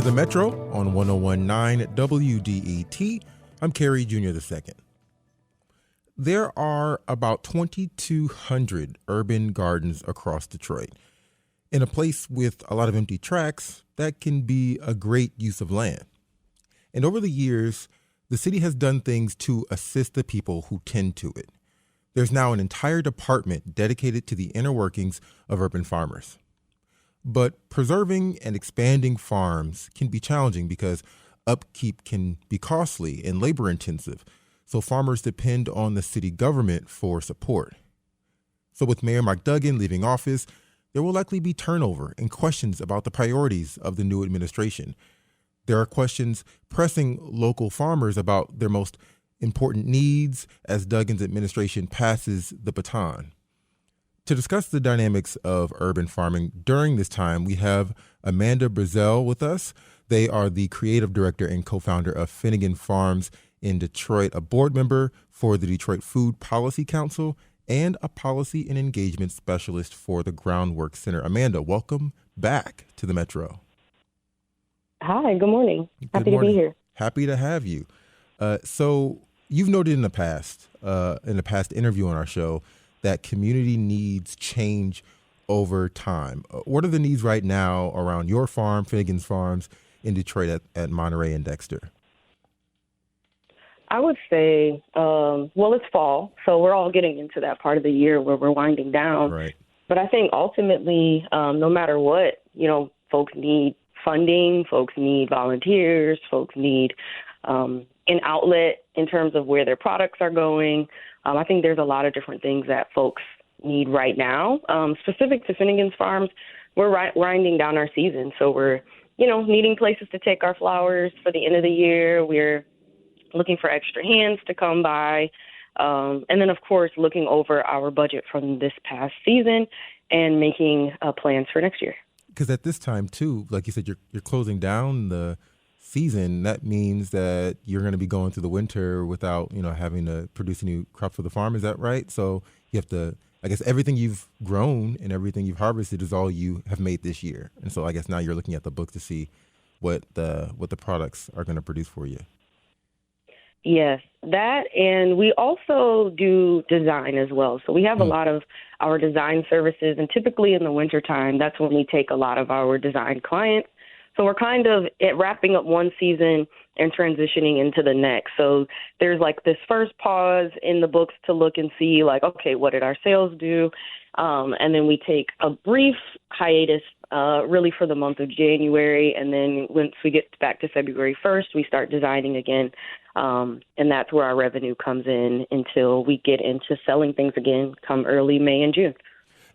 The Metro on 101.9 WDET. I'm Cary Junior II. There are about 2,200 urban gardens across Detroit. In a place with a lot of empty tracks, that can be a great use of land. And over the years, the city has done things to assist the people who tend to it. There's now an entire department dedicated to the inner workings of urban farmers. But preserving and expanding farms can be challenging because upkeep can be costly and labor intensive, so farmers depend on the city government for support. So with Mayor Mike Duggan leaving office, there will likely be turnover and questions about the priorities of the new administration. There are questions pressing local farmers about their most important needs as Duggan's administration passes the baton. To discuss the dynamics of urban farming during this time, we have Amanda Brazel with us. They are the creative director and co-founder of Finnegan Farms in Detroit, a board member for the Detroit Food Policy Council, and a policy and engagement specialist for the Groundwork Center. Amanda, welcome back to the Metro. Hi, good morning. Happy to be here. Happy to have you. So you've noted in the past interview on our show, that community needs change over time. What are the needs right now around your farm, Finnegan's Farms, in Detroit at Monterey and Dexter? I would say, it's fall, so we're all getting into that part of the year where we're winding down. Right. But I think ultimately, no matter what, folks need funding, folks need volunteers, folks need an outlet in terms of where their products are going. I think there's a lot of different things that folks need right now. Specific to Finnegan's Farms, we're winding down our season, so we're, needing places to take our flowers for the end of the year. We're looking for extra hands to come by. And then, of course, looking over our budget from this past season and making plans for next year. Because at this time, too, like you said, you're closing down the season. That means that you're going to be going through the winter without, having to produce a new crop for the farm. Is that right? So you have to, I guess, everything you've grown and everything you've harvested is all you have made this year. And so I guess now you're looking at the book to see what the products are going to produce for you. Yes, that, and we also do design as well. So we have a lot of our design services, and typically in the wintertime, that's when we take a lot of our design clients. So we're kind of wrapping up one season and transitioning into the next. So there's like this first pause in the books to look and see like, okay, what did our sales do? And then we take a brief hiatus really for the month of January. And then once we get back to February 1st, we start designing again. And that's where our revenue comes in until we get into selling things again come early May and June.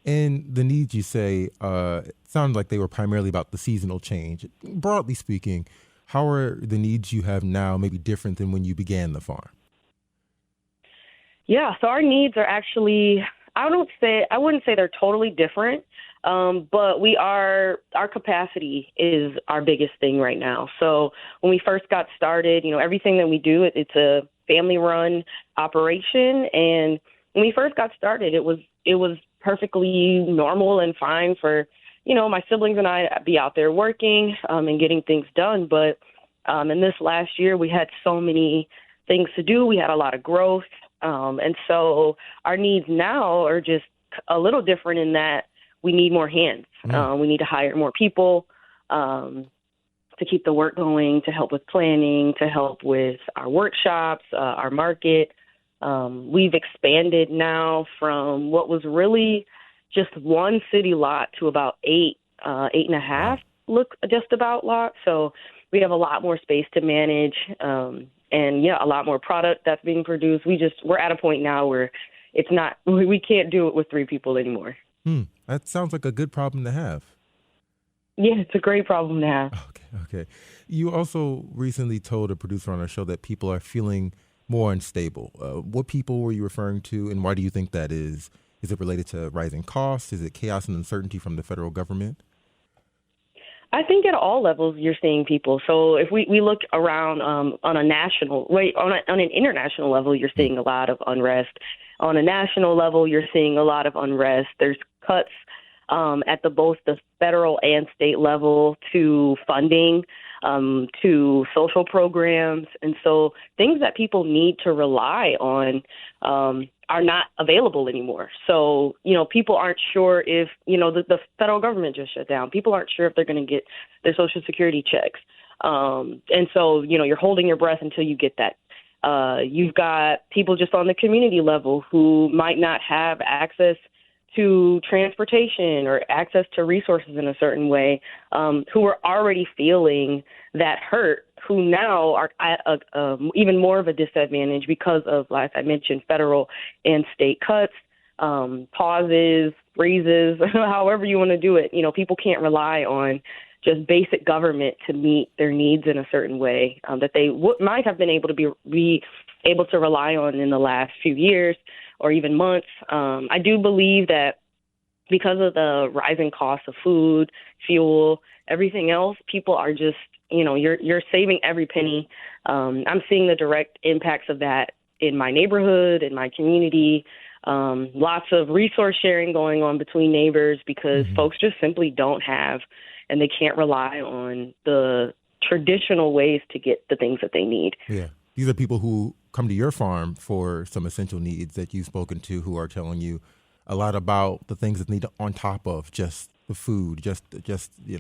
And the needs you say sound like they were primarily about the seasonal change. Broadly speaking, how are the needs you have now maybe different than when you began the farm? Yeah, so our needs are actually, I wouldn't say they're totally different, but our capacity is our biggest thing right now. So when we first got started, everything that we do, it's a family-run operation. And when we first got started, it was perfectly normal and fine for, my siblings and I be out there working and getting things done. But in this last year, we had so many things to do. We had a lot of growth. And so our needs now are just a little different in that we need more hands. We need to hire more people to keep the work going, to help with planning, to help with our workshops, our market. We've expanded now from what was really just one city lot to about eight and a half just about lot. So we have a lot more space to manage and a lot more product that's being produced. We're at a point now where we can't do it with 3 people anymore. That sounds like a good problem to have. Yeah, it's a great problem to have. Okay. You also recently told a producer on our show that people are feeling more unstable. What people were you referring to, and why do you think that is? Is it related to rising costs? Is it chaos and uncertainty from the federal government? I think at all levels you're seeing people. So if we look around on an international level, you're seeing a lot of unrest. On a national level, you're seeing a lot of unrest. There's cuts at both the federal and state level to funding. to social programs. And so things that people need to rely on are not available anymore. So, people aren't sure if, the federal government just shut down. People aren't sure if they're going to get their Social Security checks. And so, you're holding your breath until you get that. You've got people just on the community level who might not have access to transportation or access to resources in a certain way, who are already feeling that hurt, who now are at even more of a disadvantage because of, like I mentioned, federal and state cuts, pauses, freezes, however you want to do it. People can't rely on just basic government to meet their needs in a certain way that they might have been able to be able to rely on in the last few years or even months. I do believe that because of the rising cost of food, fuel, everything else, people are just, you're saving every penny. I'm seeing the direct impacts of that in my neighborhood, in my community. Lots of resource sharing going on between neighbors because folks just simply don't have, and they can't rely on the traditional ways to get the things that they need. Yeah. These are people who come to your farm for some essential needs that you've spoken to, who are telling you a lot about the things that need on top of just the food, just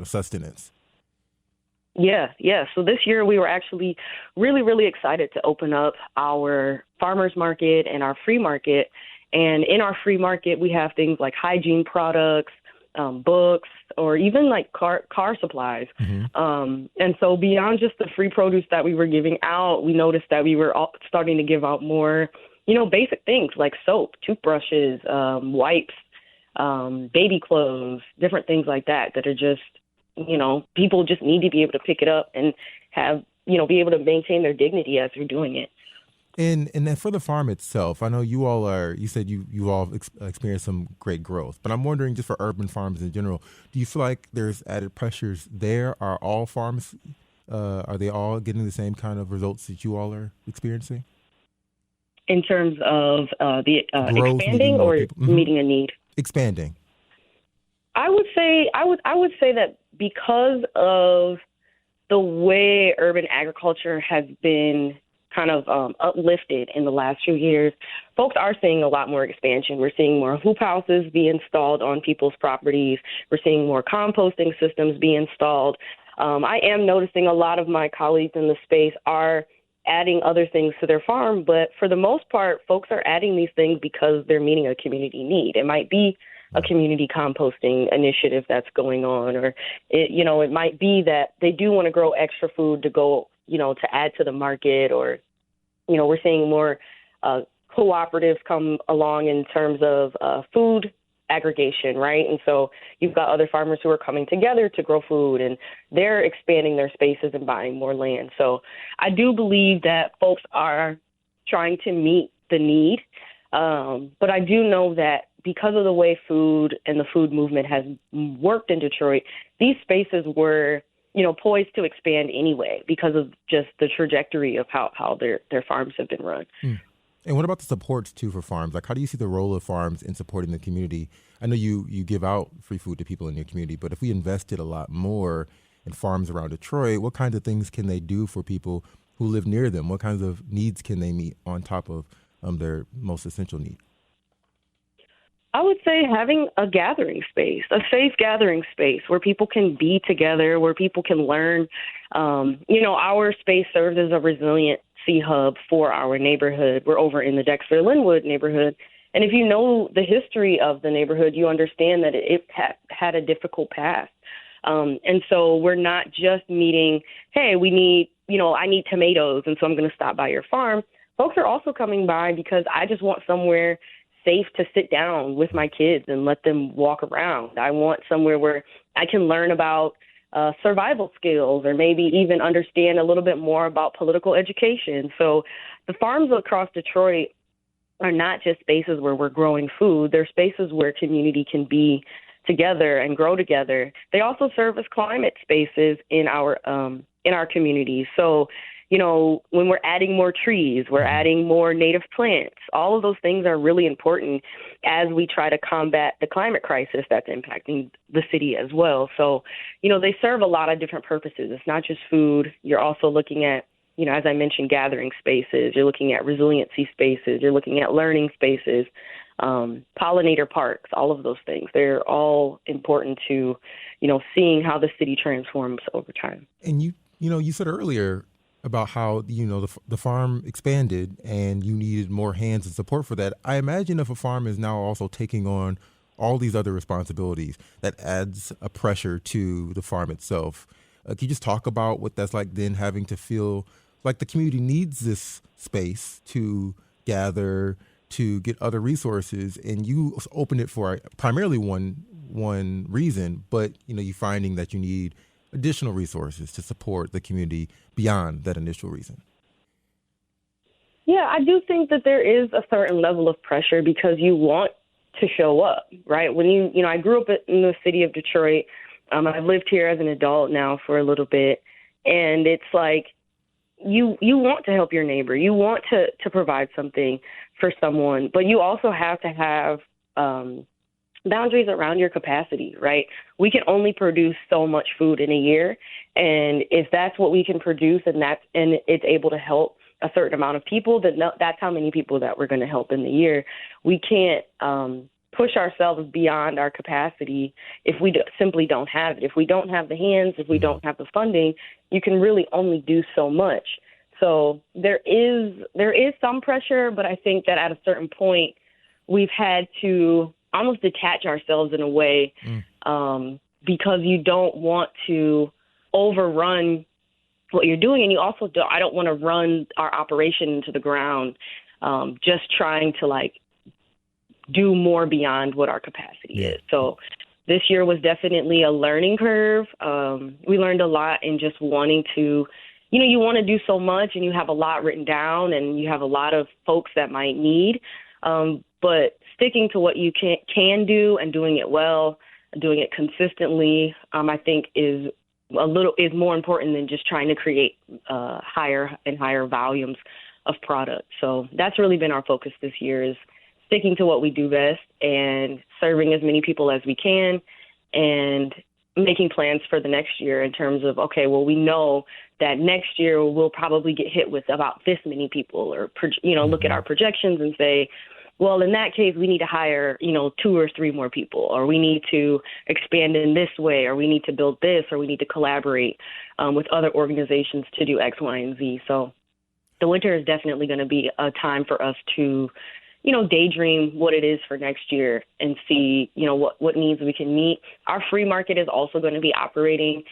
sustenance. Yeah. So this year we were actually really, really excited to open up our farmers market and our free market. And in our free market, we have things like hygiene products, books, or even like car supplies. And so beyond just the free produce that we were giving out, we noticed that we were starting to give out more, basic things like soap, toothbrushes, wipes, baby clothes, different things like that are just, people just need to be able to pick it up and have, be able to maintain their dignity as they're doing it. And then for the farm itself, I know you said you all experienced some great growth, but I'm wondering, just for urban farms in general, do you feel like there's added pressures there? Are all farms, are they all getting the same kind of results that you all are experiencing? In terms of the growth, expanding or meeting a need? Expanding. I would say that because of the way urban agriculture has been kind of uplifted in the last few years, folks are seeing a lot more expansion. We're seeing more hoop houses be installed on people's properties. We're seeing more composting systems be installed. I am noticing a lot of my colleagues in the space are adding other things to their farm, but for the most part, folks are adding these things because they're meeting a community need. It might be a community composting initiative that's going on, or it might be that they do want to grow extra food to go, to add to the market, or, we're seeing more cooperatives come along in terms of food aggregation, right? And so you've got other farmers who are coming together to grow food, and they're expanding their spaces and buying more land. So I do believe that folks are trying to meet the need, but I do know that because of the way food and the food movement has worked in Detroit, these spaces were, poised to expand anyway because of just the trajectory of how their farms have been run. And what about the supports, too, for farms? Like, how do you see the role of farms in supporting the community? I know you give out free food to people in your community, but if we invested a lot more in farms around Detroit, what kinds of things can they do for people who live near them? What kinds of needs can they meet on top of their most essential need? I would say having a gathering space, a safe gathering space where people can be together, where people can learn. Our space serves as a resiliency hub for our neighborhood. We're over in the Dexter-Linwood neighborhood. And if you know the history of the neighborhood, you understand that it had a difficult past. And so we're not just meeting, hey, I need tomatoes, and so I'm going to stop by your farm. Folks are also coming by because I just want somewhere safe to sit down with my kids and let them walk around. I want somewhere where I can learn about survival skills, or maybe even understand a little bit more about political education. So the farms across Detroit are not just spaces where we're growing food. They're spaces where community can be together and grow together. They also serve as climate spaces in our communities. So, when we're adding more trees, we're adding more native plants. All of those things are really important as we try to combat the climate crisis that's impacting the city as well. So, they serve a lot of different purposes. It's not just food. You're also looking at, as I mentioned, gathering spaces. You're looking at resiliency spaces. You're looking at learning spaces, pollinator parks, all of those things. They're all important to, seeing how the city transforms over time. And you said earlier about how, the farm expanded and you needed more hands and support for that. I imagine if a farm is now also taking on all these other responsibilities, that adds a pressure to the farm itself. Can you just talk about what that's like then, having to feel like the community needs this space to gather, to get other resources, and you open it for primarily one reason, but you finding that you need additional resources to support the community beyond that initial reason? Yeah, I do think that there is a certain level of pressure because you want to show up, right? When I grew up in the city of Detroit. I've lived here as an adult now for a little bit, and it's like you want to help your neighbor. You want to provide something for someone, but you also have to have boundaries around your capacity, right? We can only produce so much food in a year, and if that's what we can produce and it's able to help a certain amount of people, then that's how many people that we're going to help in the year. We can't push ourselves beyond our capacity if we simply don't have it. If we don't have the hands, if we don't have the funding, you can really only do so much. So there is some pressure, but I think that at a certain point we've had to almost detach ourselves in a way because you don't want to overrun what you're doing, and you also I don't want to run our operation into the ground just trying to do more beyond what our capacity is. So this year was definitely a learning curve. We learned a lot in just wanting to, you want to do so much and you have a lot written down and you have a lot of folks that might need, but sticking to what you can do and doing it well, doing it consistently, I think is more important than just trying to create higher and higher volumes of product. So that's really been our focus this year, is sticking to what we do best and serving as many people as we can and making plans for the next year in terms of, okay, well, we know that next year we'll probably get hit with about this many people, or, look at our projections and say, well, in that case, we need to hire, 2 or 3 more people, or we need to expand in this way, or we need to build this, or we need to collaborate with other organizations to do X, Y, and Z. So the winter is definitely going to be a time for us to daydream what it is for next year and see, what needs we can meet. Our free market is also going to be operating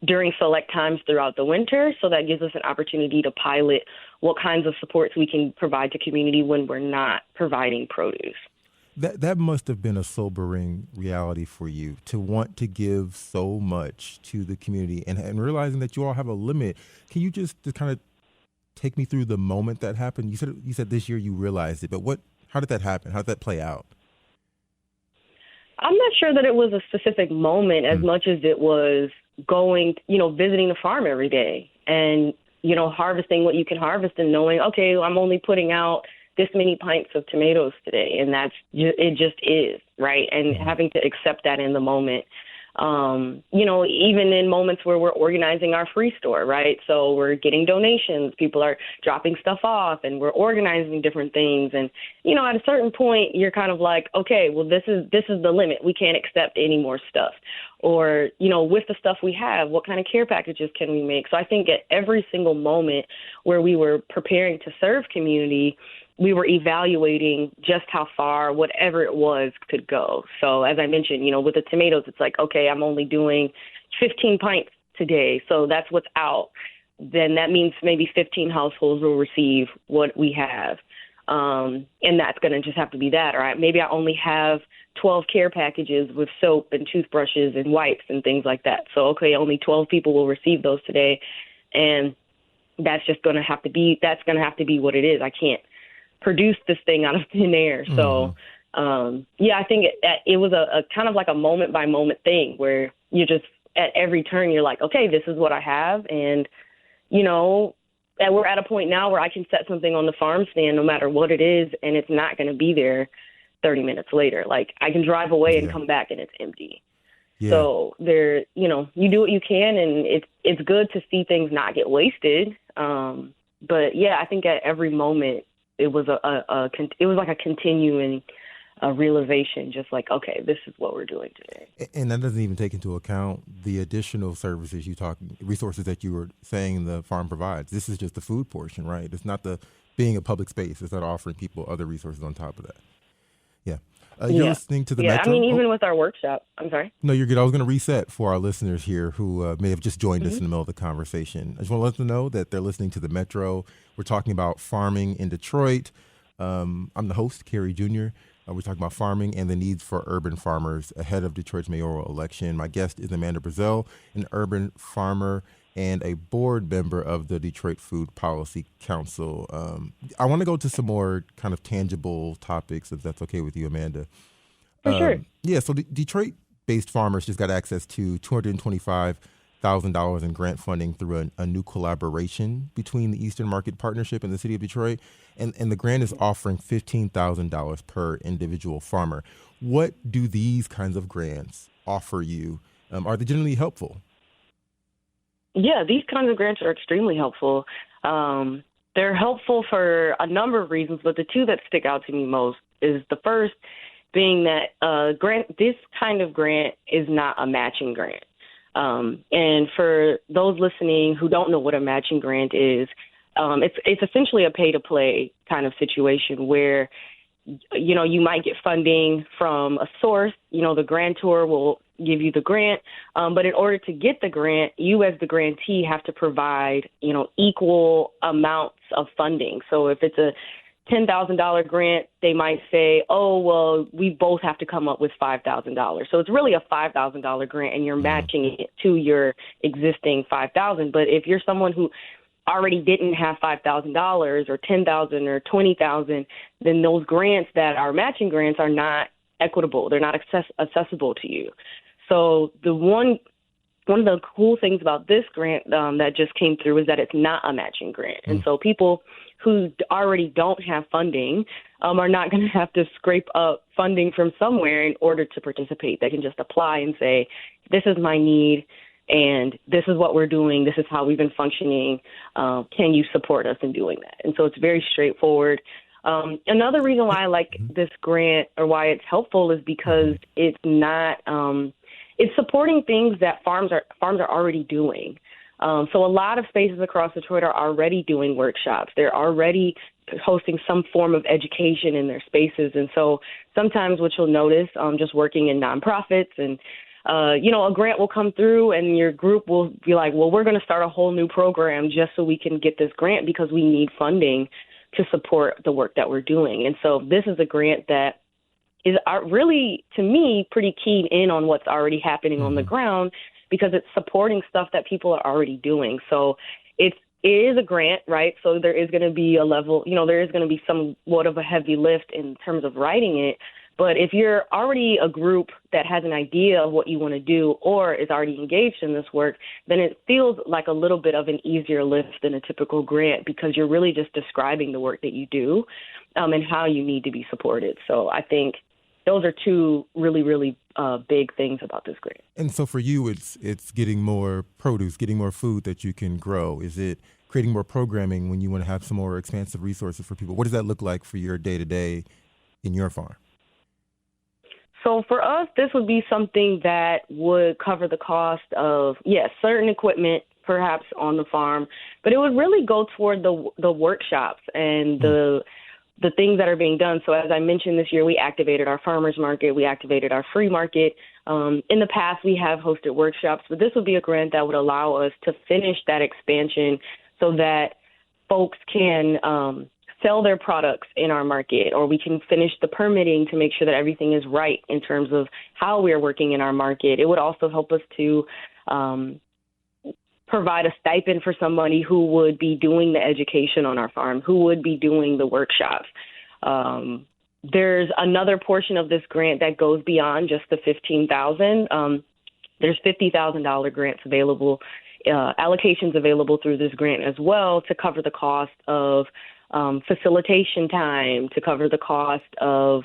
during select times throughout the winter. So that gives us an opportunity to pilot what kinds of supports we can provide to community when we're not providing produce. That must have been a sobering reality for you, to want to give so much to the community and realizing that you all have a limit. Can you just kind of take me through the moment that happened? You said this year you realized it, but how did that happen? How did that play out? I'm not sure that it was a specific moment as much as it was going, visiting the farm every day and, harvesting what you can harvest and knowing, okay, I'm only putting out this many pints of tomatoes today. And it just is, right? And having to accept that in the moment. Even in moments where we're organizing our free store, right? So we're getting donations, people are dropping stuff off, and we're organizing different things. And, at a certain point, you're kind of like, okay, well, this is the limit. We can't accept any more stuff. Or, with the stuff we have, what kind of care packages can we make? So I think at every single moment where we were preparing to serve community, we were evaluating just how far whatever it was could go. So as I mentioned, with the tomatoes, it's like, okay, I'm only doing 15 pints today. So that's what's out. Then that means maybe 15 households will receive what we have. And that's going to just have to be that. All right. Maybe I only have 12 care packages with soap and toothbrushes and wipes and things like that. So, okay, only 12 people will receive those today. And that's going to have to be what it is. I can't produce this thing out of thin air. So, I think it was a kind of like a moment by moment thing where you just, at every turn, you're like, okay, this is what I have. And, you know, and we're at a point now where I can set something on the farm stand no matter what it is, and it's not going to be there 30 minutes later. Like, I can drive away and come back and it's empty. Yeah. So there, you do what you can, and it's good to see things not get wasted. But yeah, I think at every moment it was it was like a continuing realization, just like, okay, this is what we're doing today. And that doesn't even take into account the additional resources that you were saying the farm provides. This is just the food portion, right? It's not the being a public space. It's not offering people other resources on top of that. Yeah. You're listening to the Metro. I mean, even with our workshop. I'm sorry. No, you're good. I was going to reset for our listeners here who may have just joined us in the middle of the conversation. I just want to let them know that they're listening to the Metro. We're talking about farming in Detroit. I'm the host, Cary Junior. We're talking about farming and the needs for urban farmers ahead of Detroit's mayoral election. My guest is Amanda Brazell, an urban farmer and a board member of the Detroit Food Policy Council. I want to go to some more kind of tangible topics, if that's okay with you, Amanda. For sure. Yeah, so Detroit-based farmers just got access to $225,000 in grant funding through a new collaboration between the Eastern Market Partnership and the City of Detroit. And the grant is offering $15,000 per individual farmer. What do these kinds of grants offer you? Are they generally helpful? Yeah, these kinds of grants are extremely helpful. They're helpful for a number of reasons, but the two that stick out to me most is the first being that this kind of grant is not a matching grant. And for those listening who don't know what a matching grant is, it's essentially a pay-to-play kind of situation where, you might get funding from a source. The grantor will give you the grant, but in order to get the grant, you as the grantee have to provide, equal amounts of funding. So if it's a $10,000 grant, they might say, oh, well, we both have to come up with $5,000. So it's really a $5,000 grant, and you're matching it to your existing $5,000. But if you're someone who already didn't have $5,000 or $10,000 or $20,000, then those grants that are matching grants are not equitable. They're not accessible to you. So one of the cool things about this grant that just came through is that it's not a matching grant. And so people who already don't have funding are not going to have to scrape up funding from somewhere in order to participate. They can just apply and say, this is my need, and this is what we're doing. This is how we've been functioning. Can you support us in doing that? And so it's very straightforward. Another reason why I like this grant, or why it's helpful, is because it's not it's supporting things that farms are already doing. So a lot of spaces across Detroit are already doing workshops. They're already hosting some form of education in their spaces. And so sometimes what you'll notice, just working in nonprofits, and a grant will come through and your group will be like, well, we're going to start a whole new program just so we can get this grant because we need funding to support the work that we're doing. And so this is a grant that is really, to me, pretty keyed in on what's already happening on the ground, because it's supporting stuff that people are already doing. So it is a grant, right? So there is going to be a level, there is going to be somewhat of a heavy lift in terms of writing it. But if you're already a group that has an idea of what you want to do or is already engaged in this work, then it feels like a little bit of an easier lift than a typical grant, because you're really just describing the work that you do and how you need to be supported. So I think those are two really, really big things about this grant. And so for you, it's getting more produce, getting more food that you can grow. Is it creating more programming when you want to have some more expansive resources for people? What does that look like for your day-to-day in your farm? So for us, this would be something that would cover the cost of, certain equipment perhaps on the farm, but it would really go toward the workshops and the things that are being done. So as I mentioned, this year we activated our farmers market, we activated our free market. In the past, we have hosted workshops, but this would be a grant that would allow us to finish that expansion so that folks can sell their products in our market, or we can finish the permitting to make sure that everything is right in terms of how we're working in our market. It would also help us to provide a stipend for somebody who would be doing the education on our farm, who would be doing the workshops. There's another portion of this grant that goes beyond just the $15,000. There's $50,000 grants available allocations available through this grant as well to cover the cost of facilitation time, to cover the cost of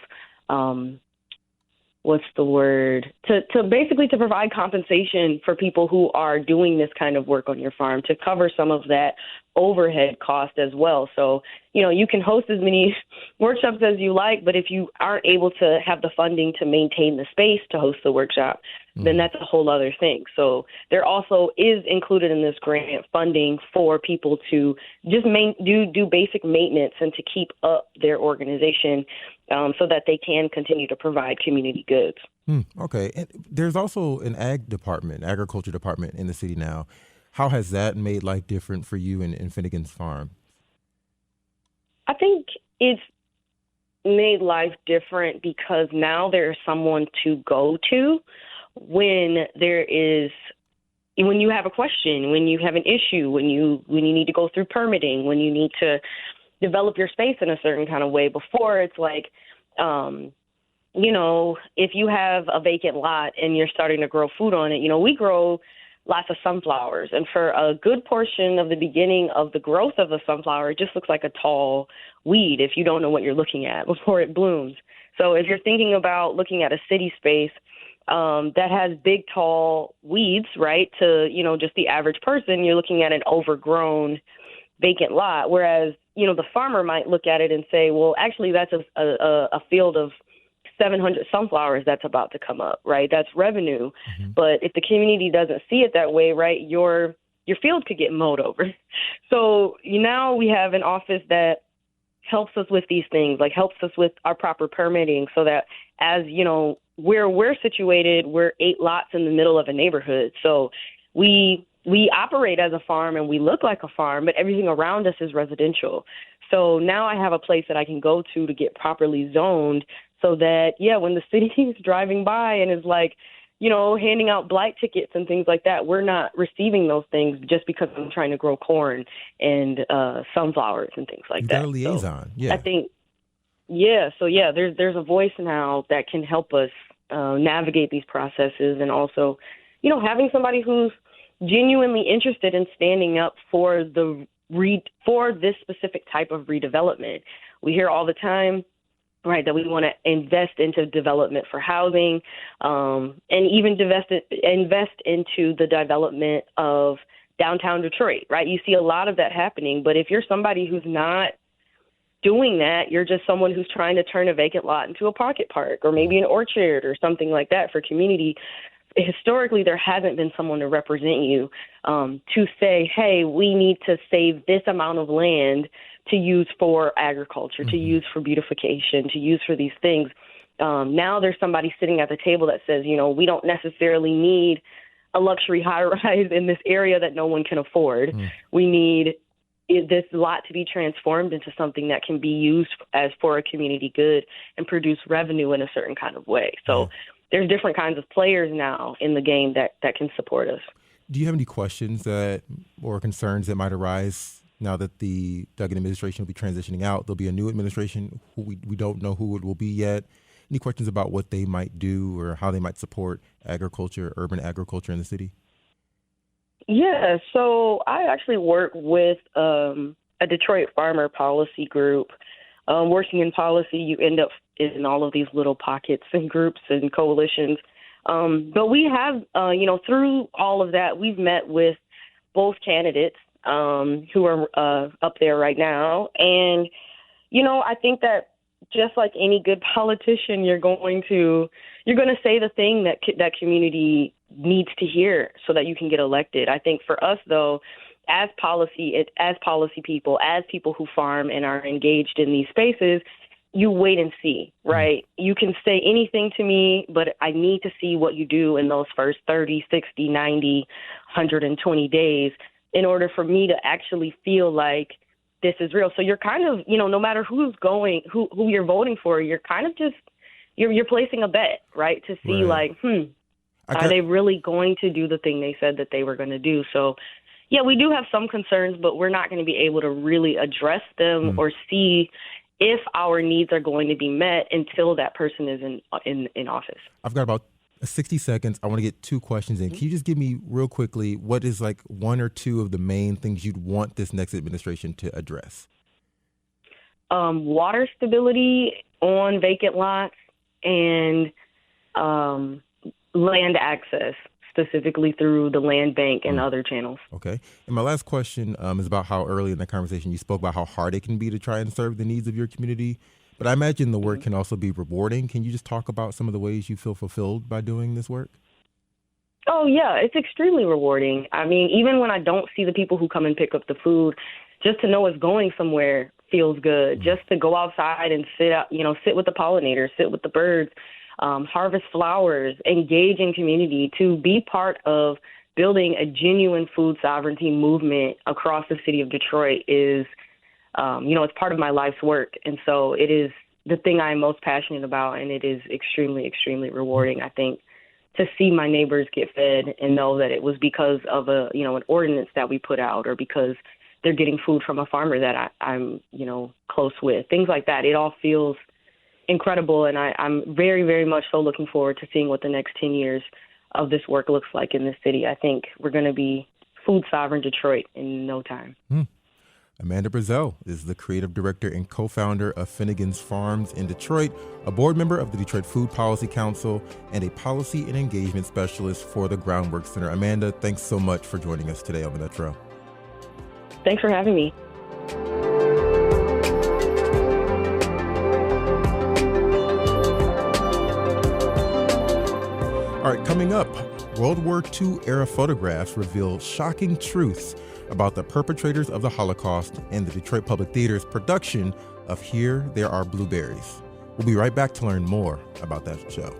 to basically to provide compensation for people who are doing this kind of work on your farm, to cover some of that overhead cost as well. So, you can host as many workshops as you like, but if you aren't able to have the funding to maintain the space to host the workshop, then that's a whole other thing. So there also is included in this grant funding for people to just do basic maintenance and to keep up their organization so that they can continue to provide community goods. Okay. And there's also an agriculture department in the city now. How has that made life different for you in Finnegan's Farm? I think it's made life different because now there's someone to go to when you have a question, when you have an issue, when you need to go through permitting, when you need to develop your space in a certain kind of way. Before, it's like, if you have a vacant lot and you're starting to grow food on it, we grow lots of sunflowers. And for a good portion of the beginning of the growth of the sunflower, it just looks like a tall weed if you don't know what you're looking at before it blooms. So if you're thinking about looking at a city space that has big, tall weeds, right, to, just the average person, you're looking at an overgrown vacant lot. Whereas, the farmer might look at it and say, well, actually, that's a field of 700 sunflowers that's about to come up, right? That's revenue. Mm-hmm. But if the community doesn't see it that way, right, your field could get mowed over. So now we have an office that helps us with these things, like helps us with our proper permitting so that as, where we're situated, we're 8 lots in the middle of a neighborhood. So we operate as a farm and we look like a farm, but everything around us is residential. So now I have a place that I can go to get properly zoned so that, when the city is driving by and is like, handing out blight tickets and things like that, we're not receiving those things just because I'm trying to grow corn and sunflowers and things like that. You're a liaison, so I think, there's a voice now that can help us navigate these processes, and also, having somebody who's genuinely interested in standing up for for this specific type of redevelopment. We hear all the time, right, that we want to invest into development for housing, and even invest into the development of downtown Detroit, right? You see a lot of that happening, but if you're somebody who's not doing that, you're just someone who's trying to turn a vacant lot into a pocket park or maybe an orchard or something like that for community. Historically, there hasn't been someone to represent you to say, hey, we need to save this amount of land to use for agriculture, to use for beautification, to use for these things. Now there's somebody sitting at the table that says, we don't necessarily need a luxury high-rise in this area that no one can afford. We need this lot to be transformed into something that can be used as for a community good and produce revenue in a certain kind of way. So there's different kinds of players now in the game that can support us. Do you have any questions or concerns that might arise now that the Duggan administration will be transitioning out? There'll be a new administration who we don't know who it will be yet. Any questions about what they might do or how they might support agriculture, urban agriculture in the city? Yeah, so I actually work with a Detroit farmer policy group. Working in policy, you end up in all of these little pockets and groups and coalitions. But we have, through all of that, we've met with both candidates who are up there right now. And, I think that just like any good politician, you're going to say the thing that community needs to hear so that you can get elected. I think for us, though, as policy people, as people who farm and are engaged in these spaces, you wait and see, right? You can say anything to me, but I need to see what you do in those first 30, 60, 90, 120 days in order for me to actually feel like this is real. So you're kind of, no matter who you're voting for, you're kind of just, you're placing a bet, right? To see are they really going to do the thing they said that they were going to do? So, yeah, we do have some concerns, but we're not going to be able to really address them or see if our needs are going to be met until that person is in office. I've got about 60 seconds. I want to get two questions in. Can you just give me real quickly what is like one or two of the main things you'd want this next administration to address? Water stability on vacant lots and land access, specifically through the land bank and other channels. Okay. And my last question is about how early in the conversation you spoke about how hard it can be to try and serve the needs of your community. But I imagine the work can also be rewarding. Can you just talk about some of the ways you feel fulfilled by doing this work? Oh, yeah, it's extremely rewarding. I mean, even when I don't see the people who come and pick up the food, just to know it's going somewhere feels good. Just to go outside and sit with the pollinators, sit with the birds, harvest flowers, engage in community, to be part of building a genuine food sovereignty movement across the city of Detroit is, it's part of my life's work. And so it is the thing I'm most passionate about, and it is extremely, extremely rewarding, I think, to see my neighbors get fed and know that it was because of an ordinance that we put out, or because they're getting food from a farmer that I'm close with. Things like that. It all feels incredible, and I'm very, very much so looking forward to seeing what the next 10 years of this work looks like in this city. I think we're going to be food sovereign Detroit in no time. Amanda Brazel is the creative director and co-founder of Finnegan's Farms in Detroit, a board member of the Detroit Food Policy Council, and a policy and engagement specialist for the Groundwork Center. Amanda, thanks so much for joining us today on the Metro. Thanks for having me. All right, coming up, World War II era photographs reveal shocking truths about the perpetrators of the Holocaust and the Detroit Public Theater's production of Here There Are Blueberries. We'll be right back to learn more about that show.